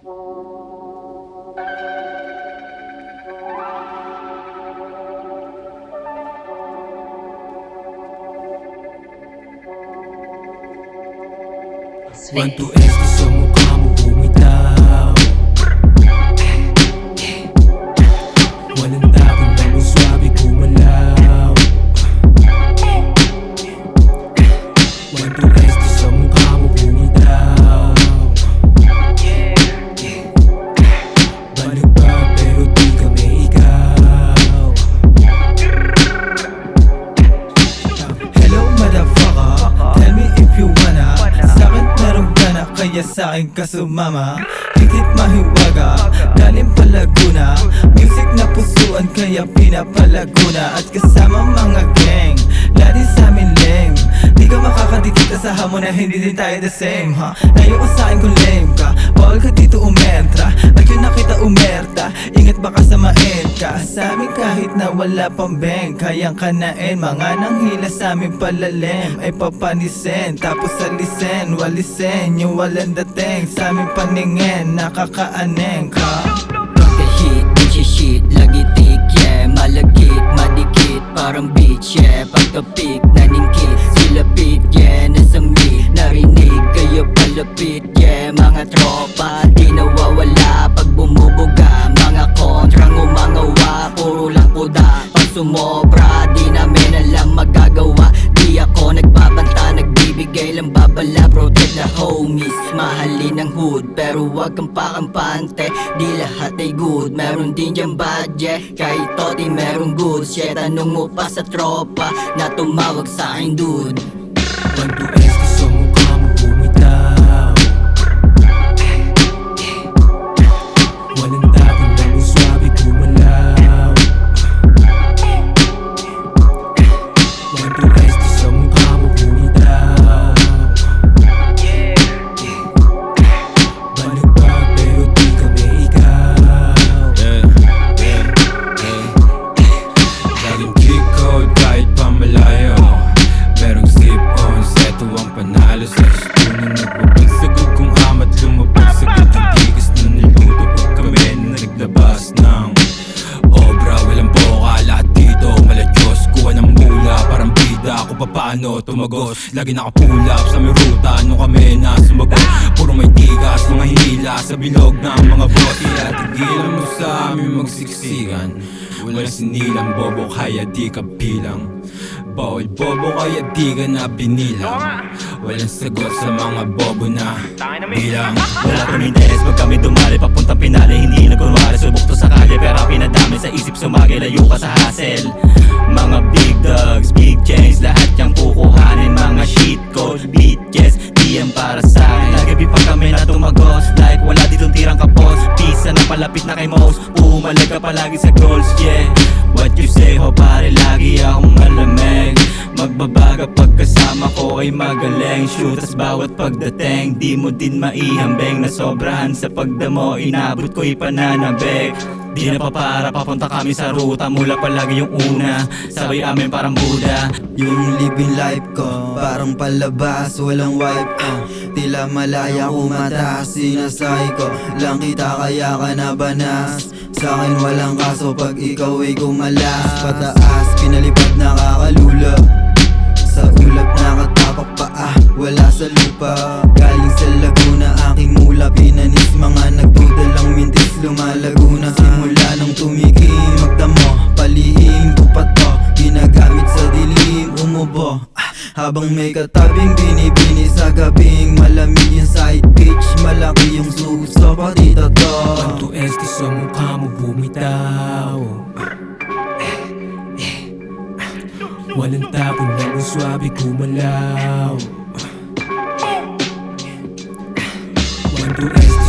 One, two, este sa mukha mo bumitaw. Walang tapon na mo swabe gumalaw. One, two, este sa mukha mo bumitaw. Balik pa pero di kami ikaw. Hello motherfucker, tell me if you wanna. Sa'kin meron ka na kaya sa'kin ka sumama. Higit mahiwaga, galing pa Laguna. Music na pusuan kaya pinapalaguna. At kasama mga gang, lagi sa'min lame. Di ka makakadikita sa hamon na hindi din tayo the same, ha? Layo ka sa'kin kung lame ka, bawal ka dito umentra. At yun na kita umerta, ingat baka samain ka. Sa'min kahit na wala pang bang, kayang kanain. Mga nanghila sa'min palalim ay papanisin. Tapos alisin, walisin yung walang dating. Sa'min paningin, nakakaaneng ka. Pagka-hit, shit, lagitik, yeah. Malagit, madikit, parang bitch, yeah. Pagka-pick, naningkit, silapit, yeah. Nasa mic, narinig, kayo palapit, yeah. Mga tropa, di nawawala pag bumubuga. Mga kontrang umangawa, puro lang kuda. Pag sumobra, di namin alam magagawa. Di ako nagbabanta, nagbibigay lang babala. Protect the homies, mahalin ang hood, pero wag kang pakampante. Di lahat ay good, meron din dyan budget. Kahit toti merong goods, yeah. Tanong mo pa sa tropa na tumawag sa'kin dude. One, two, este sa mukha mo bumitaw. Walang tapon na mo swabe gumalaw. One, two, este sa mukha mo bumitaw. Balik pa pero di kami ikaw. Laging kick out kahit pa malayo. Merong zip-on, seto ang panalo. Sa istunan nagpapagsagot kung amat lumapagsagot. Ang tigas na niluto pag kami na naglabas ng obra. Walang boka, lahat dito maladyos. Kuha ng mula, parang bida. Ako pa paano tumagos. Lagi nakapulap sa may ruta, ano kami na sumagot. Puro may tigas, mga hinila sa bilog ng mga bote. At tigilan mo sa amin magsiksikan. Walang sinilang bobo kaya di ka bilang. Bawal bobo kaya di ka na binilang. Walang sagot sa mga bobo na bilang. Wala kaming interes pag kami dumali papuntang pinali. Hindi nagkunwari, subok to sa kalye. Pero pinadami sa isip sumagi, layo ka sa hassle. Mga big dogs, big chains, lahat yung kukuhanin. Mga shit code, bitches, di yan para sa'kin. Lagi pa kami na tumagos, like wala ditong tirang kapos. Pisa na palapit na kay Mouse, pumalag ka palagi sa goals, yeah. What you say ho pare, lagi akong malamig. Magbabaga pagkasama ko ay magaling. Shooters bawat pagdating, di mo din maihambeng. Nasobrahan sa pagdamo, inabot ko'y pananabik. Di na papara, papunta kami sa ruta. Mula palagi yung una, sabay amin parang Buddha. Yung living life ko, parang palabas, walang wipe ko. Tila malaya ko mataas, sinasay ko lang kita kaya ka nabanas. Sa'kin walang kaso pag ikaw ay kumalas. Pataas, pinalipad nakakalula. Sa ulap nakatapak paa, wala sa lupa. Galing sa Laguna, aking mula pinanis. Mga nagdudalang mintis, lumalago na. Simula nang tumikim, magdamo, palihim ko pa to. Ginagamit sa dilim, umubo habang may katabing binibini sa gabing. Malamig yung side pitch, malaki yung suso, pati toto. One, two, este sa mukha mo bumitaw. Walang tapon na mo swabe gumalaw. One, two, este